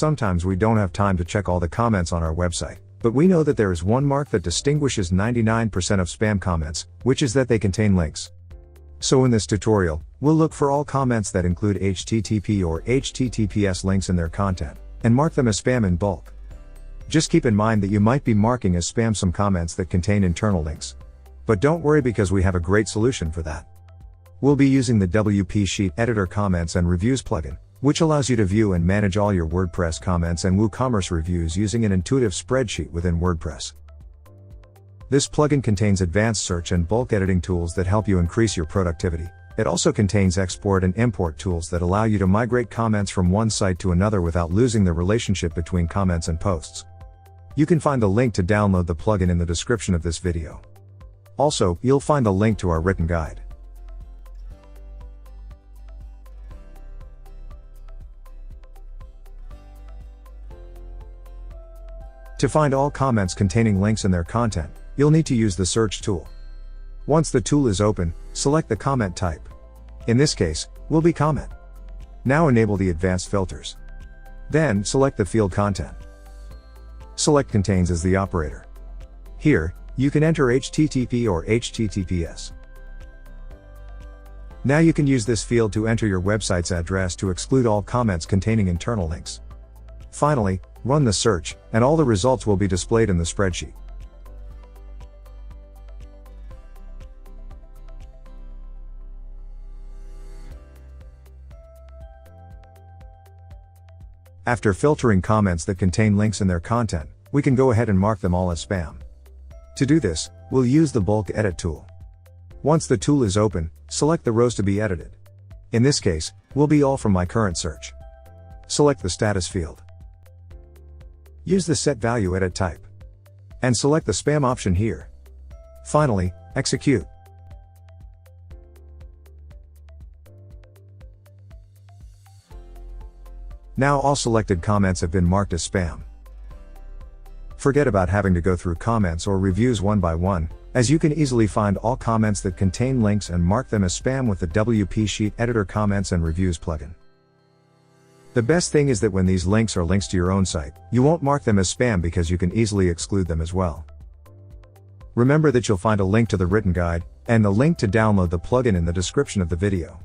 Sometimes we don't have time to check all the comments on our website, but we know that there is one mark that distinguishes 99% of spam comments, which is that they contain links. So in this tutorial, we'll look for all comments that include HTTP or HTTPS links in their content, and mark them as spam in bulk. Just keep in mind that you might be marking as spam some comments that contain internal links. But don't worry, because we have a great solution for that. We'll be using the WP Sheet Editor Comments and Reviews plugin, which allows you to view and manage all your WordPress comments and WooCommerce reviews using an intuitive spreadsheet within WordPress. This plugin contains advanced search and bulk editing tools that help you increase your productivity. It also contains export and import tools that allow you to migrate comments from one site to another without losing the relationship between comments and posts. You can find the link to download the plugin in the description of this video. Also, you'll find the link to our written guide. To find all comments containing links in their content, you'll need to use the search tool. Once the tool is open, select the comment type. In this case, will be comment. Now enable the advanced filters. Then, select the field content. Select contains as the operator. Here, you can enter HTTP or HTTPS. Now you can use this field to enter your website's address to exclude all comments containing internal links. Finally, run the search, and all the results will be displayed in the spreadsheet. After filtering comments that contain links in their content, we can go ahead and mark them all as spam. To do this, we'll use the bulk edit tool. Once the tool is open, select the rows to be edited. In this case, will be all from my current search. Select the status field. Use the set value edit type. And select the spam option here. Finally, execute. Now all selected comments have been marked as spam. Forget about having to go through comments or reviews one by one, as you can easily find all comments that contain links and mark them as spam with the WP Sheet Editor Comments and Reviews plugin. The best thing is that when these links are links to your own site, you won't mark them as spam because you can easily exclude them as well. Remember that you'll find a link to the written guide, and the link to download the plugin in the description of the video.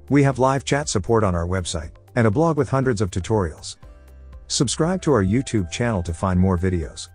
We have live chat support on our website, and a blog with hundreds of tutorials. Subscribe to our YouTube channel to find more videos.